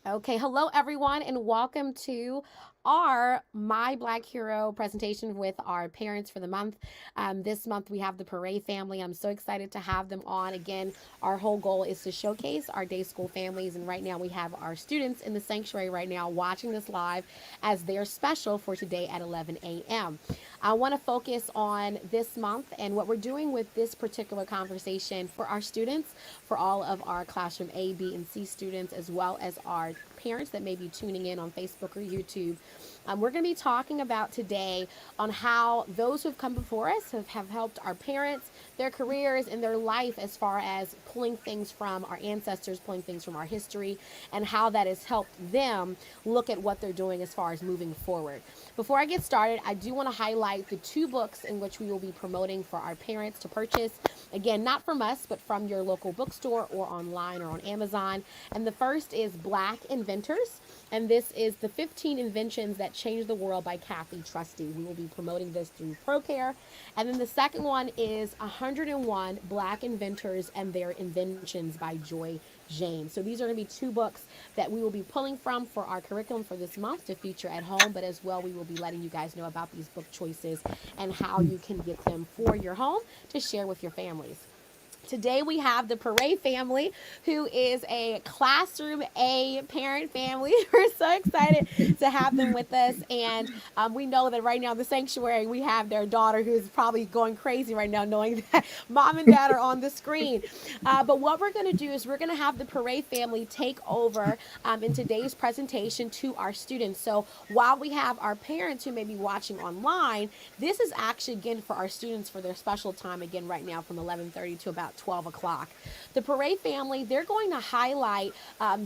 Okay, hello everyone, and welcome to our My Black Hero presentation with our parents for the month. This month we have the Parade family. I'm so excited to have them on. Again, our whole goal is to showcase our day school families, and right now we have our students in the sanctuary right now watching this live as their special for today at 11 a.m. I want to focus on this month and what we're doing with this particular conversation for our students, for all of our classroom A, B, and C students, as well as our parents that may be tuning in on Facebook or YouTube. We're going to be talking about today on how those who have come before us have helped our parents, their careers, and their life as far as pulling things from our ancestors, pulling things from our history, and how that has helped them look at what they're doing as far as moving forward. Before I get started, I do want to highlight the two books in which we will be promoting for our parents to purchase. Again, not from us, but from your local bookstore or online or on Amazon. And the first is Black Inventors. And this is the 15 Inventions That Changed the World by Kathy Trusty. We will be promoting this through ProCare. And then the second one is 101 Black Inventors and Their Inventions by Joy James. So these are going to be two books that we will be pulling from for our curriculum for this month to feature at home, but as well we will be letting you guys know about these book choices and how you can get them for your home to share with your families. Today we have the Parade family, who is a classroom A parent family. We're so excited to have them with us, and we know that right now in the sanctuary we have their daughter who's probably going crazy right now, knowing that mom and dad are on the screen. But what we're going to do is we're going to have the Parade family take over in today's presentation to our students. So while we have our parents who may be watching online, this is actually again for our students for their special time again right now from 11:30 to about 12 o'clock. The Parade family, they're going to highlight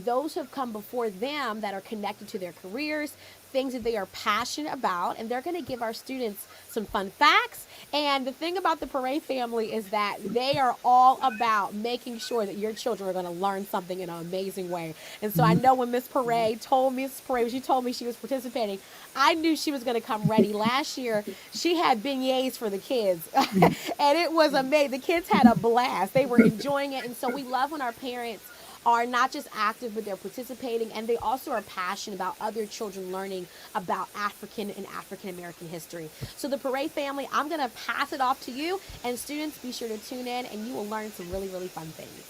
those who have come before them that are connected to their careers, things that they are passionate about, and they're going to give our students some fun facts. And the thing about the Parade family is that they are all about making sure that your children are going to learn something in an amazing way. And so I know when Miss Parade, when she told me she was participating, I knew she was going to come ready. Last year, she had beignets for the kids, and it was amazing. The kids had a blast. They were enjoying it. And so we love when our parents are not just active, but they're participating, and they also are passionate about other children learning about African and African American history. So the Parade family, I'm going to pass it off to you, and students, be sure to tune in, and you will learn some really, really fun things.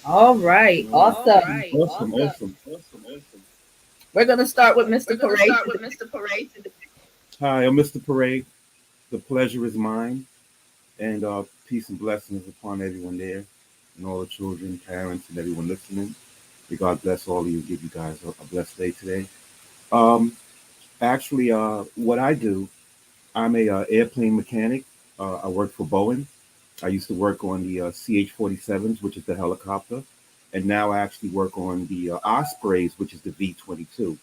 All right, All awesome. right. Awesome. We're going to start with Mr. We're going to Parade start with today. Mr. Parade today. Hi, I'm Mr. Parade. The pleasure is mine, and peace and blessings upon everyone there, and all the children, parents, and everyone listening. May God bless all of you. Give you guys a blessed day today. Um, actually, what I do, I'm a airplane mechanic. I work for Boeing. I used to work on the CH-47s, which is the helicopter, and now I actually work on the Ospreys, which is the V-22.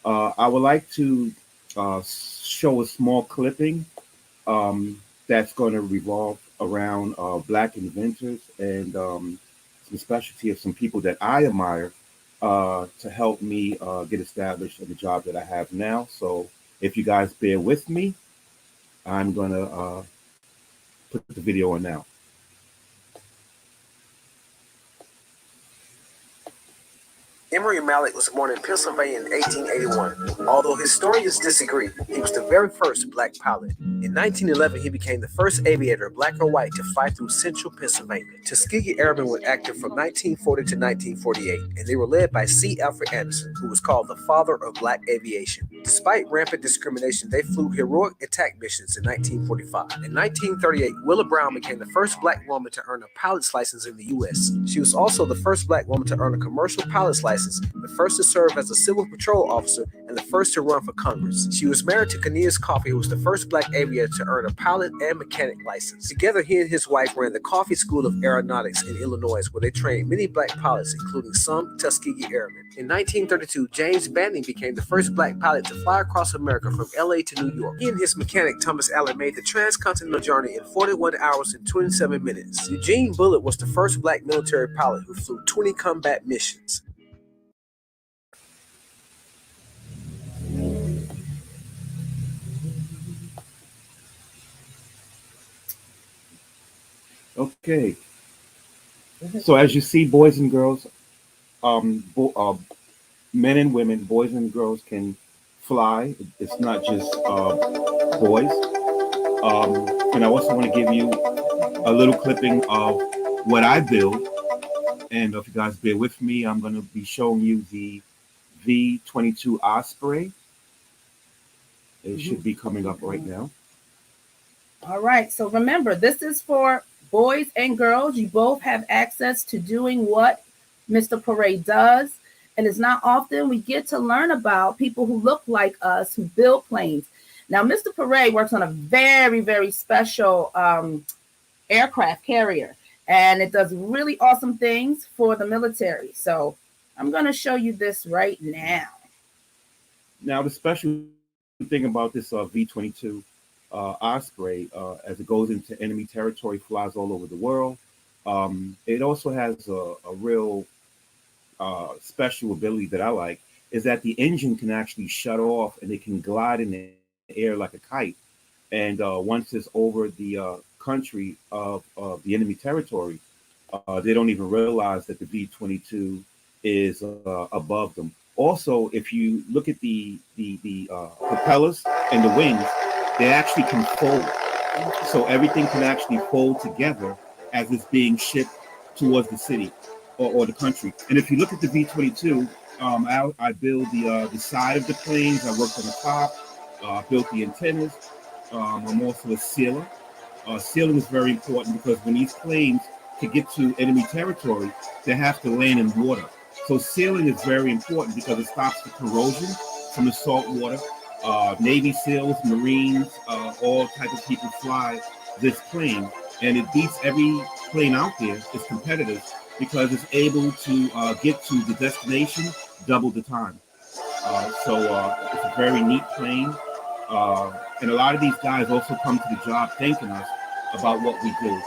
I would like to show a small clipping that's going to revolve around black inventors and some specialty of some people that I admire to help me get established in the job that I have now. So if you guys bear with me, I'm going to put the video on now. Emory Malik was born in Pennsylvania in 1881. Although historians disagree, he was the very first black pilot. In 1911, he became the first aviator, black or white, to fly through central Pennsylvania. Tuskegee Airmen were active from 1940 to 1948, and they were led by C. Alfred Anderson, who was called the father of black aviation. Despite rampant discrimination, they flew heroic attack missions in 1945. In 1938, Willa Brown became the first black woman to earn a pilot's license in the U.S. She was also the first black woman to earn a commercial pilot's license, the first to serve as a civil patrol officer, and the first to run for Congress. She was married to Cornelius Coffey, who was the first black aviator to earn a pilot and mechanic license. Together, he and his wife ran the Coffey School of Aeronautics in Illinois, where they trained many black pilots, including some Tuskegee Airmen. In 1932, James Banning became the first black pilot to fly across America from LA to New York. He and his mechanic, Thomas Allen, made the transcontinental journey in 41 hours and 27 minutes. Eugene Bullitt was the first black military pilot who flew 20 combat missions. Okay. So as you see, boys and girls, Men and women, boys and girls can fly. It's not just boys. And I also want to give you a little clipping of what I build. And if you guys bear with me, I'm going to be showing you the V-22 Osprey. It should be coming up right now. All right. So remember, this is for boys and girls. You both have access to doing what Mr. Parade does. And it's not often we get to learn about people who look like us who build planes. Now, Mr. Parade works on a very, very special aircraft carrier, and it does really awesome things for the military. So I'm going to show you this right now. Now, the special thing about this V-22 Osprey, as it goes into enemy territory, flies all over the world. It also has a real special ability that I like, is that the engine can actually shut off and it can glide in the air like a kite. And once it's over the country of the enemy territory, they don't even realize that the V-22 is above them. Also, if you look at the propellers and the wings, they actually can fold. So everything can actually fold together as it's being shipped towards the city or the country. And if you look at the V-22, I build the side of the planes. I worked on the top, built the antennas. I'm also a sealer. Sealing is very important because when these planes to get to enemy territory, they have to land in water. So sealing is very important because it stops the corrosion from the salt water. Navy SEALs, Marines, all type of people fly this plane, and it beats every plane out there. It's competitive because it's able to get to the destination double the time. So it's a very neat plane. And a lot of these guys also come to the job thanking us about what we do.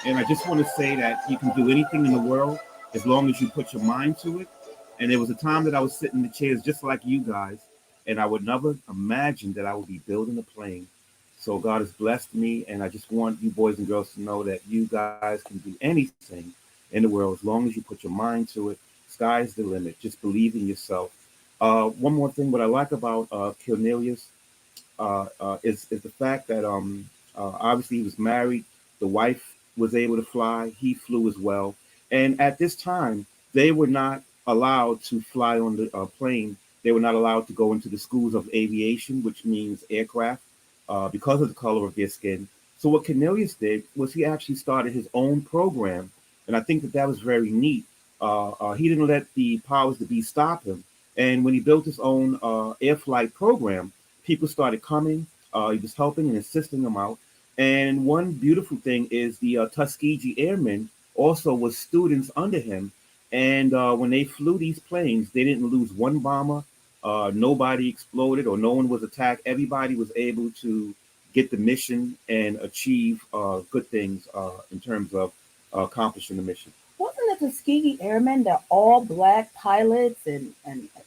And I just want to say that you can do anything in the world as long as you put your mind to it. And there was a time that I was sitting in the chairs just like you guys, and I would never imagine that I would be building a plane. So God has blessed me, and I just want you boys and girls to know that you guys can do anything in the world as long as you put your mind to it. Sky's the limit. Just believe in yourself. One more thing, what I like about Cornelius is the fact that obviously he was married. The wife was able to fly. He flew as well. And at this time, they were not allowed to fly on the plane. They were not allowed to go into the schools of aviation, which means aircraft, because of the color of their skin. So what Cornelius did was he actually started his own program, and I think that that was very neat. He didn't let the powers that be stop him. And when he built his own air flight program, people started coming. He was helping and assisting them out. And one beautiful thing is the Tuskegee Airmen also was students under him. And when they flew these planes, they didn't lose one bomber. Nobody exploded or no one was attacked. Everybody was able to get the mission and achieve good things in terms of accomplishing the mission. Wasn't the Tuskegee Airmen, they're all black pilots and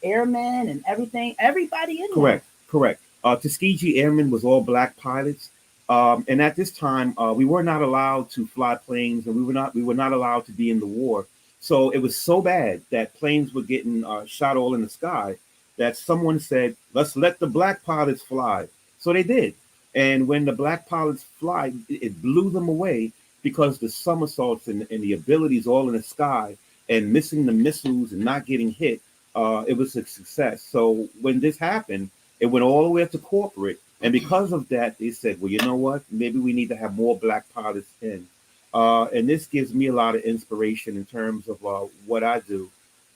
airmen and everything? Everybody in Correct, correct. Tuskegee Airmen was all black pilots. And at this time, we were not allowed to fly planes, and we were not allowed to be in the war. So it was so bad that planes were getting shot all in the sky that someone said, "Let's let the black pilots fly." So they did. And when the black pilots fly, it blew them away because the somersaults and the abilities all in the sky and missing the missiles and not getting hit, it was a success. So when this happened, it went all the way up to corporate. And because of that, they said, well, you know what? Maybe we need to have more black pilots in. And this gives me a lot of inspiration in terms of what I do.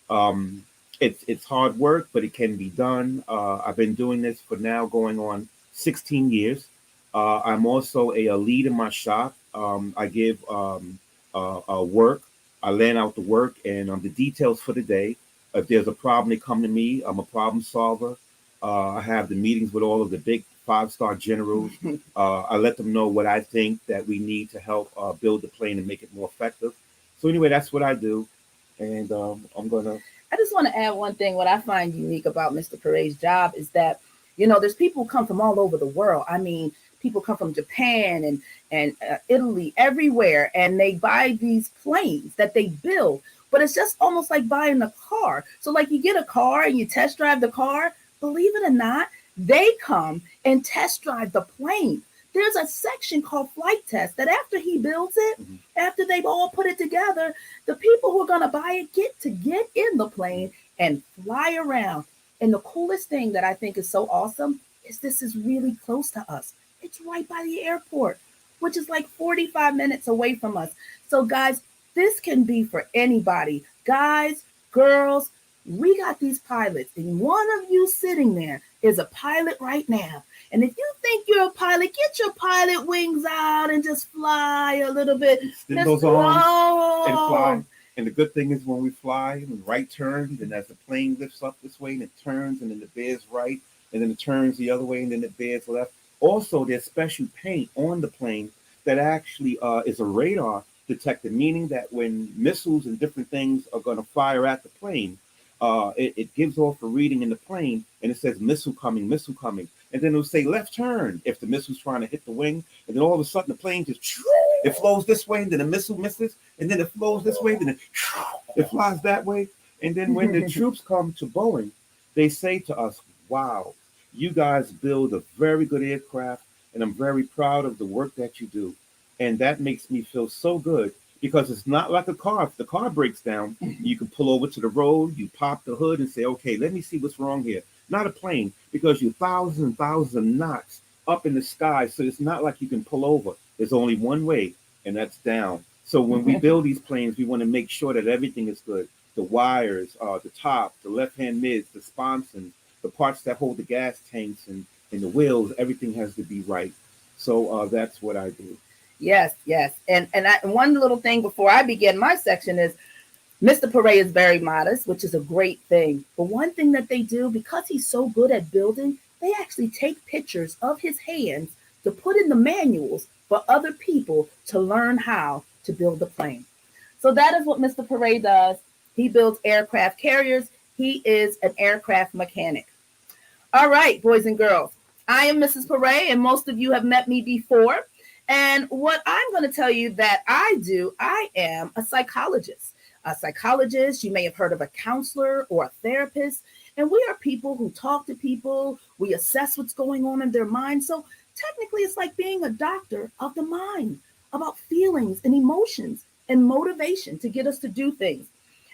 Um, it's hard work, but it can be done. I've been doing this for now going on 16 years. I'm also a lead in my shop. I give work. I land out the work and the details for the day. If there's a problem, they come to me. I'm a problem solver. I have the meetings with all of the big five-star generals. I let them know what I think that we need to help build the plane and make it more effective. So anyway, that's what I do. And I'm going to... I just want to add one thing. What I find unique about Mr. Parade's job is that, there's people who come from all over the world. I mean, people come from Japan and Italy, everywhere, and they buy these planes that they build but it's just almost like buying a car. So like you get a car and you test drive the car, believe it or not, they come and test drive the plane. There's a section called flight test that after he builds it, after they've all put it together, the people who are going to buy it get in the plane and fly around. And the coolest thing that I think is so awesome is this is really close to us. It's right by the airport, which is like 45 minutes away from us. So guys, this can be for anybody. Guys, girls, we got these pilots, and one of you sitting there is a pilot right now. And if you think you're a pilot, get your pilot wings out and just fly a little bit. Extend those arms and fly. And the good thing is when we fly, and right turns, and as the plane lifts up this way, and it turns, and then it bears right, and then it turns the other way, and then it bears left. Also, there's special paint on the plane that actually is a radar detector, meaning that when missiles and different things are going to fire at the plane, it gives off a reading in the plane, and it says missile coming, missile coming. And then it'll say left turn if the missile's trying to hit the wing. And then all of a sudden the plane just, it flows this way, and then the missile misses, and then it flows this way, then it flies that way. And then when the troops come to Boeing, they say to us, wow, you guys build a very good aircraft, and I'm very proud of the work that you do. And that makes me feel so good, because it's not like a car. If the car breaks down, you can pull over to the road, you pop the hood and say, okay, let me see what's wrong here. Not a plane, because you're thousands and thousands of knots up in the sky. So it's not like you can pull over. There's only one way, and that's down. So when we build these planes, we want to make sure that everything is good. The wires, the top, the left-hand mids, the sponsons, the parts that hold the gas tanks and the wheels, everything has to be right. So that's what I do. Yes, yes. And one little thing before I begin my section is Mr. Pare is very modest, which is a great thing. But one thing that they do, because he's so good at building, they actually take pictures of his hands to put in the manuals for other people to learn how to build a plane. So that is what Mr. Pare does. He builds aircraft carriers. He is an aircraft mechanic. All right, boys and girls, I am Mrs. Pare, and most of you have met me before. And what I'm going to tell you that I do, I am a psychologist. A psychologist, you may have heard of a counselor or a therapist, and we are people who talk to people. We assess what's going on in their mind. So technically, it's like being a doctor of the mind, about feelings and emotions and motivation to get us to do things.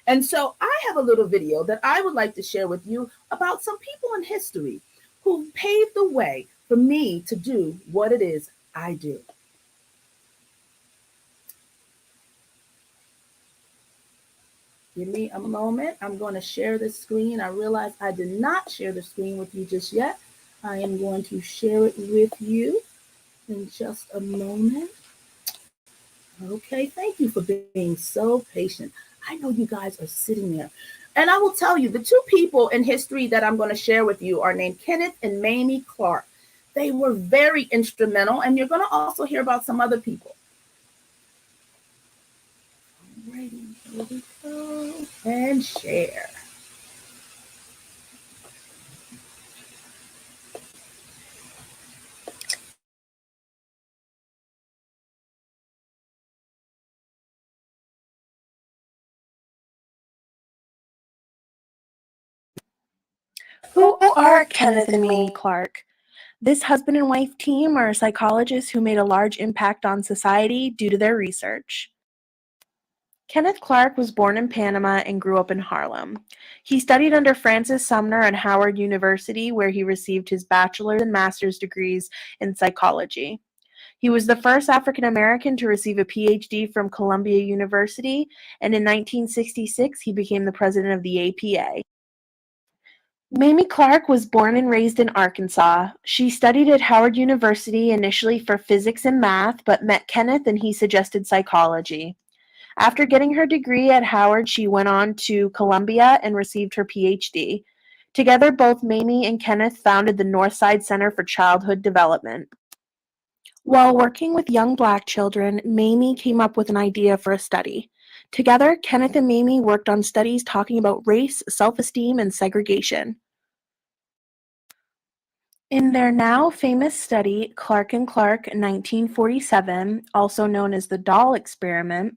And so I have a little video that I would like to share with you about some people in history who paved the way for me to do what it is I do. Give me a moment. I'm going to share the screen. I realize I did not share the screen with you just yet. I am going to share it with you in just a moment. Okay, thank you for being so patient. I know you guys are sitting there. And I will tell you, the two people in history that I'm going to share with you are named Kenneth and Mamie Clark. They were very instrumental, and you're going to also hear about some other people. Alrighty, here we go. And share. Who are Kenneth and Mamie Clark? This husband and wife team are psychologists who made a large impact on society due to their research. Kenneth Clark was born in Panama and grew up in Harlem. He studied under Francis Sumner at Howard University, where he received his bachelor's and master's degrees in psychology. He was the first African American to receive a PhD from Columbia University, and in 1966 he became the president of the APA. Mamie Clark was born and raised in Arkansas. She studied at Howard University initially for physics and math, but met Kenneth and he suggested psychology. After getting her degree at Howard, she went on to Columbia and received her PhD. Together, both Mamie and Kenneth founded the Northside Center for Childhood Development. While working with young Black children, Mamie came up with an idea for a study. Together, Kenneth and Mamie worked on studies talking about race, self-esteem, and segregation. In their now famous study, Clark and Clark 1947, also known as the doll experiment,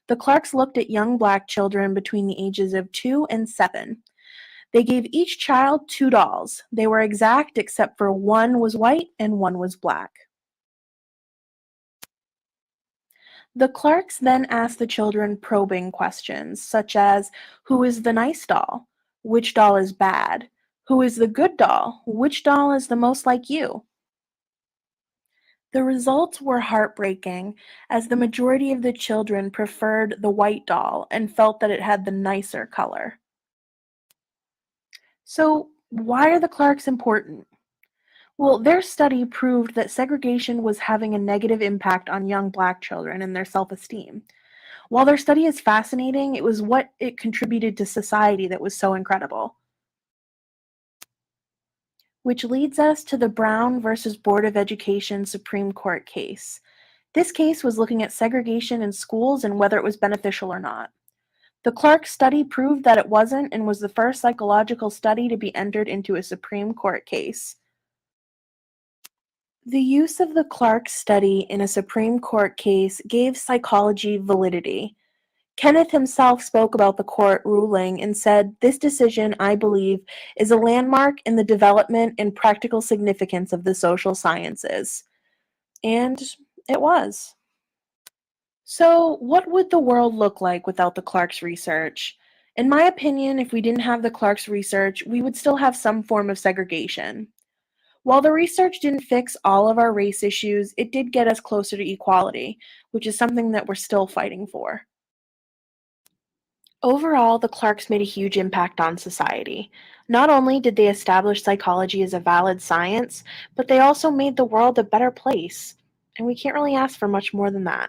The Clarks looked at young black children between the ages of 2 and 7. They gave each child 2 dolls. They were exact except for one was white and one was black. The Clarks then asked the children probing questions, such as who is the nice doll? Which doll is bad? Who is the good doll? Which doll is the most like you? The results were heartbreaking, as the majority of the children preferred the white doll and felt that it had the nicer color. So, why are the Clarks important? Well, their study proved that segregation was having a negative impact on young black children and their self esteem. While their study is fascinating, it was what it contributed to society that was so incredible. Which leads us to the Brown versus Board of Education Supreme Court case. This case was looking at segregation in schools and whether it was beneficial or not. The Clark study proved that it wasn't and was the first psychological study to be entered into a Supreme Court case. The use of the Clark study in a Supreme Court case gave psychology validity. Kenneth himself spoke about the court ruling and said, "This decision, I believe, is a landmark in the development and practical significance of the social sciences." And it was. So, what would the world look like without the Clark's research? In my opinion, if we didn't have the Clark's research, we would still have some form of segregation. While the research didn't fix all of our race issues, it did get us closer to equality, which is something that we're still fighting for. Overall, the Clarks made a huge impact on society. Not only did they establish psychology as a valid science, but they also made the world a better place. And we can't really ask for much more than that.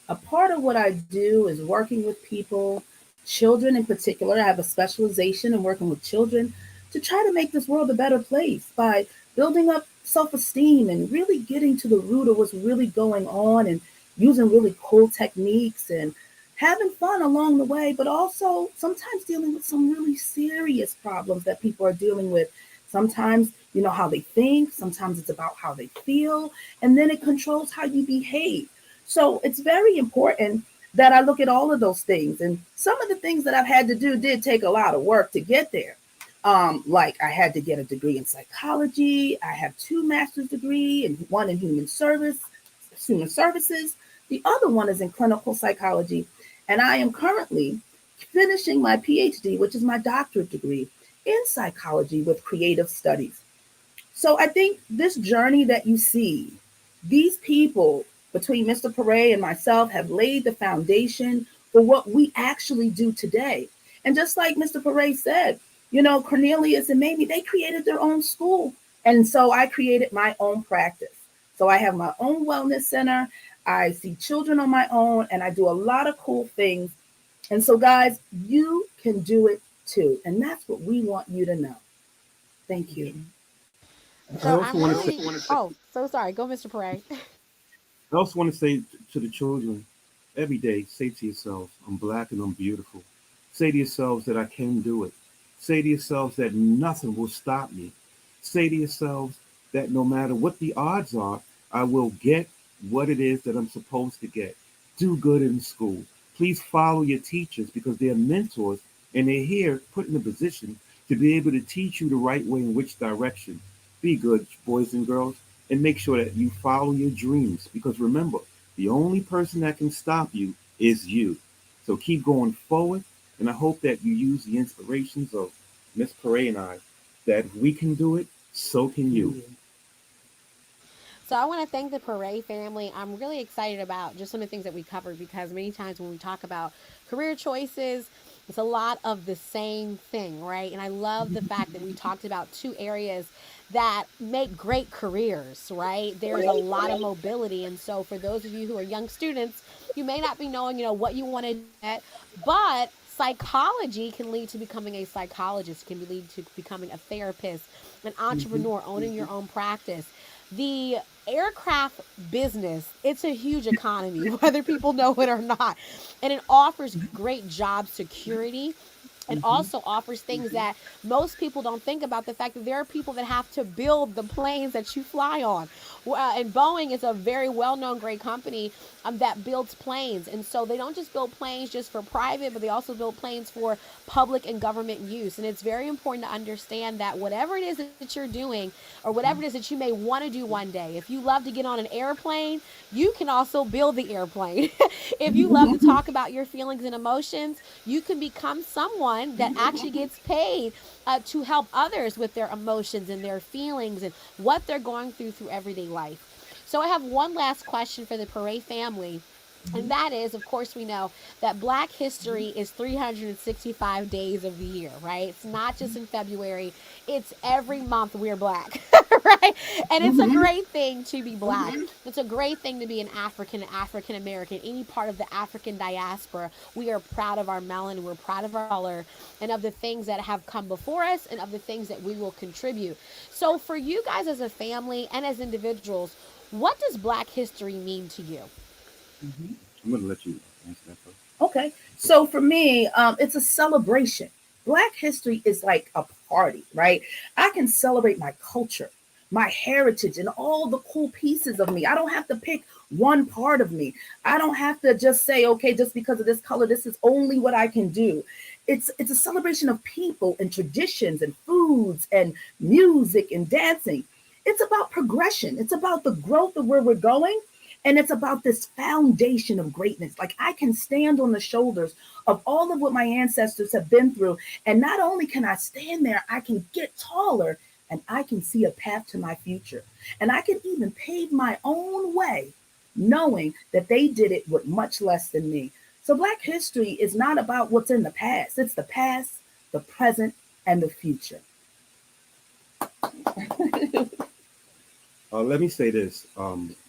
A part of what I do is working with people, children in particular. I have a specialization in working with children to try to make this world a better place by building up self esteem and really getting to the root of what's really going on and using really cool techniques and having fun along the way, but also sometimes dealing with some really serious problems that people are dealing with. Sometimes, how they think, sometimes it's about how they feel, and then it controls how you behave. So it's very important that I look at all of those things. And some of the things that I've had to do did take a lot of work to get there. Like I had to get a degree in psychology. I have two master's degree and one in human services. The other one is in clinical psychology. And I am currently finishing my PhD, which is my doctorate degree in psychology with creative studies. So I think this journey that you see, these people between Mr. Pere and myself have laid the foundation for what we actually do today. And just like Mr. Pere said, Cornelius and Mamie, they created their own school. And so I created my own practice. So I have my own wellness center. I see children on my own, and I do a lot of cool things. And so, guys, you can do it too. And that's what we want you to know. Thank you. I So also I'm want to say, really, oh, so sorry. Go, Mr. Pere. I also want to say to the children, every day, say to yourselves, I'm black and I'm beautiful. Say to yourselves that I can do it. Say to yourselves that nothing will stop me. Say to yourselves that no matter what the odds are, I will get what it is that I'm supposed to get. Do good in school. Please follow your teachers because they're mentors and they're here put in a position to be able to teach you the right way in which direction. Be good, boys and girls, and make sure that you follow your dreams because remember, the only person that can stop you is you. So keep going forward, and I hope that you use the inspirations of Miss Pere and I, that if we can do it, so can you. So I want to thank the Pere family. I'm really excited about just some of the things that we covered because many times when we talk about career choices, it's a lot of the same thing, right? And I love the fact that we talked about two areas that make great careers, right? There's a lot of mobility. And so for those of you who are young students, you may not be knowing, what you want to get, but psychology can lead to becoming a psychologist, can lead to becoming a therapist, an entrepreneur, owning your own practice. The aircraft business, it's a huge economy, whether people know it or not. And it offers great job security It also offers things that most people don't think about, the fact that there are people that have to build the planes that you fly on. And Boeing is a very well-known great company that builds planes, and so they don't just build planes just for private, but they also build planes for public and government use. And it's very important to understand that whatever it is that you're doing, or whatever it is that you may want to do one day, if you love to get on an airplane, you can also build the airplane. If you love to talk about your feelings and emotions, you can become someone that actually gets paid to help others with their emotions and their feelings and what they're going through everyday life. So I have one last question for the Pere family. And that is, of course, we know that Black history is 365 days of the year, right? It's not just in February, it's every month we're Black, right? And it's a great thing to be Black. It's a great thing to be an African American, any part of the African diaspora. We are proud of our melanin, we're proud of our color, and of the things that have come before us, and of the things that we will contribute. So, for you guys as a family and as individuals, what does Black history mean to you? I'm going to let you answer that first. Okay. So for me, it's a celebration. Black history is like a party, right? I can celebrate my culture, my heritage, and all the cool pieces of me. I don't have to pick one part of me. I don't have to just say, okay, just because of this color, this is only what I can do. It's a celebration of people and traditions and foods and music and dancing. It's about progression. It's about the growth of where we're going, and it's about this foundation of greatness. Like I can stand on the shoulders of all of what my ancestors have been through. And not only can I stand there, I can get taller and I can see a path to my future. And I can even pave my own way, knowing that they did it with much less than me. So Black history is not about what's in the past, it's the past, the present, and the future. Let me say this,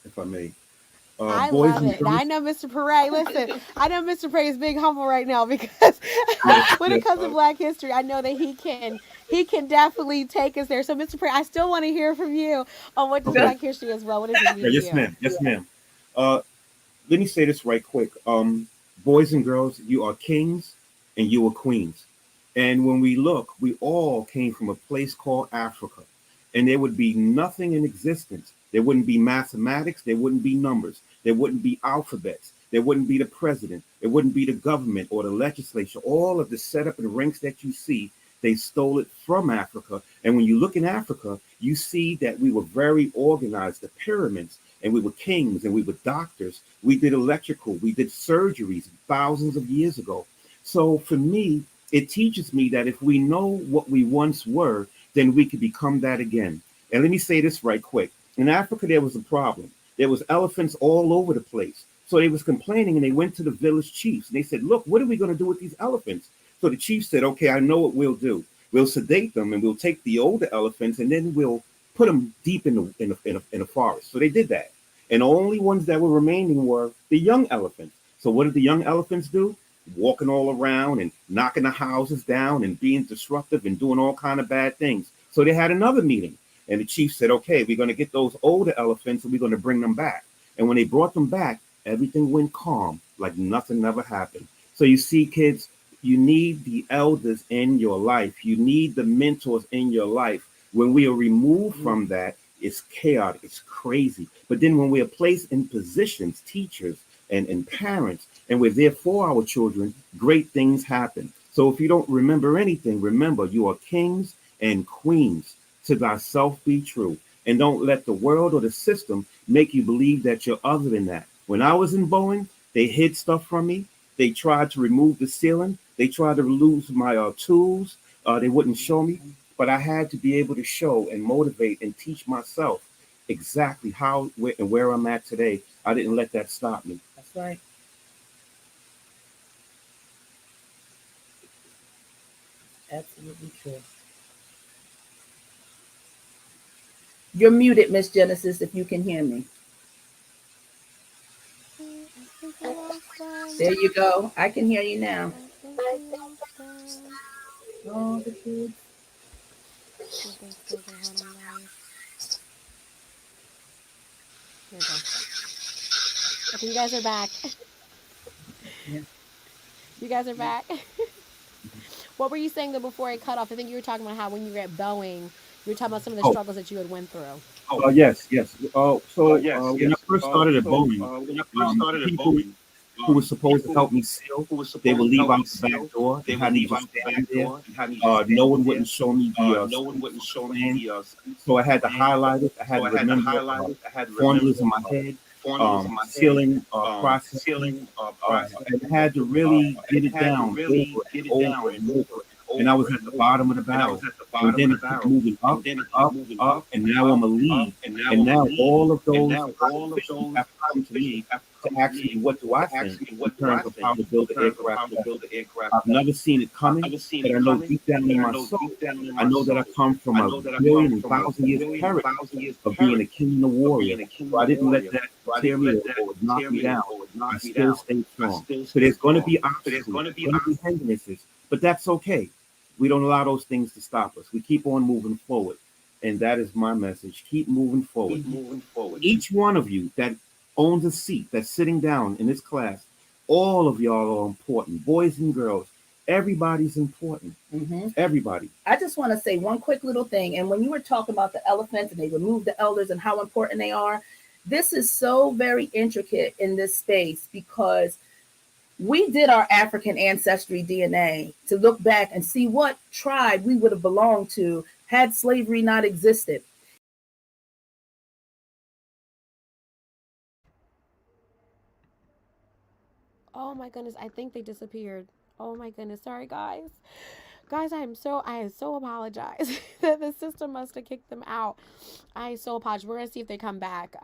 if I may. I Boys love and it. Now, girls. I know Mr. Pere. Listen, I know Mr. Pere is big humble right now because Yes, when it yes. comes to Black history, I know that he can definitely take us there. So, Mr. Pere, I still want to hear from you on what does Okay. Black history as well. What does this mean to Yes, you? ma'am. Yes, ma'am. Uh, Let me say this right quick. Boys and girls, you are kings and you are queens. And when we look, we all came from a place called Africa. And there would be nothing in existence. There wouldn't be mathematics. There wouldn't be numbers. There wouldn't be alphabets. There wouldn't be the president. There wouldn't be the government or the legislature. All of the setup and ranks that you see, they stole it from Africa. And when you look in Africa, you see that we were very organized. The pyramids, and we were kings and we were doctors. We did electrical, we did surgeries thousands of years ago. So for me, it teaches me that if we know what we once were, then we could become that again. And let me say this right quick. In Africa, there was a problem. There was elephants all over the place. So they was complaining and they went to the village chiefs and they said, look, what are we going to do with these elephants? So the chief said, okay, I know what we'll do. We'll sedate them and we'll take the older elephants and then we'll put them deep in the forest. So they did that. And the only ones that were remaining were the young elephants. So what did the young elephants do? Walking all around and knocking the houses down and being disruptive and doing all kind of bad things. So they had another meeting. And the chief said, okay, we're going to get those older elephants and we're going to bring them back. And when they brought them back, everything went calm, like nothing ever happened. So you see, kids, you need the elders in your life. You need the mentors in your life. When we are removed from that, it's chaotic, it's crazy. But then when we are placed in positions, teachers and parents, and we're there for our children, great things happen. So if you don't remember anything, remember you are kings and queens. To thyself be true. And don't let the world or the system make you believe that you're other than that. When I was in Boeing, they hid stuff from me. They tried to remove the ceiling. They tried to lose my tools. They wouldn't show me. But I had to be able to show and motivate and teach myself exactly how and where I'm at today. I didn't let that stop me. That's right. Absolutely true. You're muted, Miss Genesis, if you can hear me. I think we lost them. There you go. I can hear you now. I think we lost them. Oh, the kids. See if they still there. Hold on, guys. Here we go. Okay, you guys are back. Yeah. You guys are back. What were you saying though before it cut off? I think you were talking about how when you were at Boeing, you were talking about some of the Oh, struggles that you had went through. yes, yes. When I Yes. first started at Boeing, When I first started the at people Boeing, who were supposed to people help me seal, who were they would supposed to leave help out me the back seal, door they and would had me leave just out the stand back there. door and have me just No stand one there. wouldn't show me the No one school wouldn't show me plan, the so I had to plan, highlight it. I so had to I had to remember highlight it. I had to formulas in remember my head, formulas in my head, sealing processes, sealing and I processes, had to really and get it had to down really over and get it over down and over. over and And I over was and at the over. bottom of the And I was barrel. at the And bottom of then the it kept barrel. moving And up, then it kept up, moving up, up, and now up, I'm a up, lead. and now And I'm a now lead. all of And those now high all of officials those have to come to officials me have to to come to ask me, me what do I to ask think me, in what do I terms of think how to in build an terms of how aircraft to better? build an aircraft I've better. never seen it I've coming, never seen but it I know coming, deep down but in I my know soul, deep down in I my know that I soul, come from I a know that I billion come and from a thousand years of million and heritage thousand years of of being a heritage king and a of warrior. being a king So and I a didn't let warrior. that So I tear didn't me let or, that or knock tear me me down. or I knock me still down. stayed I strong. still So stayed there's going to strong. be So there's obstacles, going to there's be going to be hindrances, but that's okay. We don't allow those things to stop us. We keep on moving forward. And that is my message. Keep moving forward. keep moving forward. Each one of you that owns a seat, that's sitting down in this class, all of y'all are important. Boys and girls, everybody's important. Mhm. Everybody. I just want to say one quick little thing. And when you were talking about the elephants and they removed the elders and how important they are, this is so very intricate in this space because we did our African ancestry DNA to look back and see what tribe we would have belonged to had slavery not existed. Oh my goodness, I think they disappeared. Oh my goodness, sorry guys. I so apologize. The system must have kicked them out. I so apologize. We're gonna see if they come back.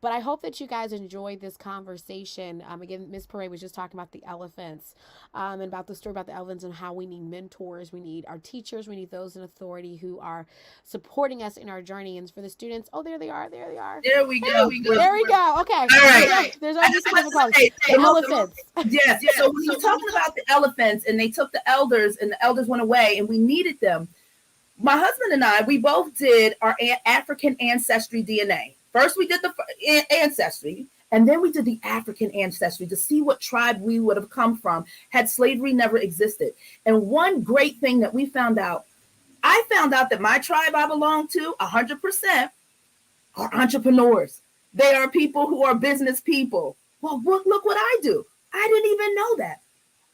But I hope that you guys enjoyed this conversation. Again, Miss Parade was just talking about the elephants, and about the story about the elephants and how we need mentors, we need our teachers, we need those in authority who are supporting us in our journey. And for the students, oh, there they are, there they are. There we Hey, go. there we go. Okay, All right. there's I always just some want to difficulties. say, The elephants. yes. So when you're talking about the elephants and they took the elders and the elders went away and we needed them, my husband and I, we both did our African ancestry DNA. First, we did the ancestry, and then we did the African ancestry to see what tribe we would have come from had slavery never existed. And one great thing that we found out, I found out that my tribe I belong to, 100%, are entrepreneurs. They are people who are business people. Well, look what I do. I didn't even know that.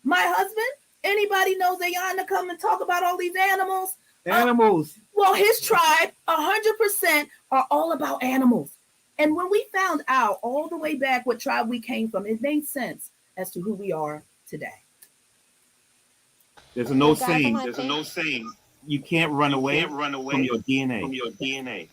My husband, anybody knows Ayana come and talk about all these animals? Animals. Well, his tribe, 100% are all about animals. And when we found out all the way back what tribe we came from, it made sense as to who we are today. There's a no Well, guys, I saying. want to thank. No saying You can't run you can't away run from away your DNA. from your DNA.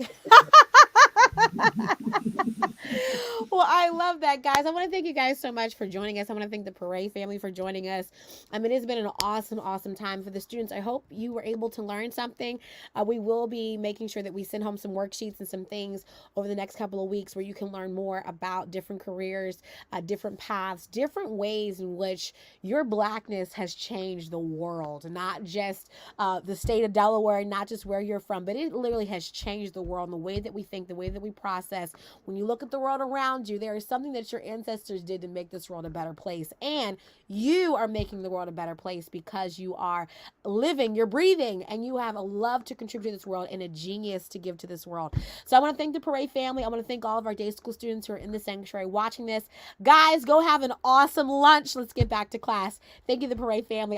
Well, I love that, guys. I want to thank you guys so much for joining us. I want to thank the Parade family for joining us. It has been an awesome, awesome time for the students. I hope you were able to learn something. We will be making sure that we send home some worksheets and some things over the next couple of weeks where you can learn more about different careers, different paths, different ways in which your blackness has changed the world, not just the state of Delaware, not just where you're from, but it literally has changed the world and the way that we think, the way that we process. When you look at the world around you, there is something that your ancestors did to make this world a better place. And you are making the world a better place because you are living, you're breathing, and you have a love to contribute to this world and a genius to give to this world. So I want to thank the Parade family. I want to thank all of our day school students who are in the sanctuary watching this. Guys, go have an awesome lunch. Let's get back to class. Thank you, the Parade family.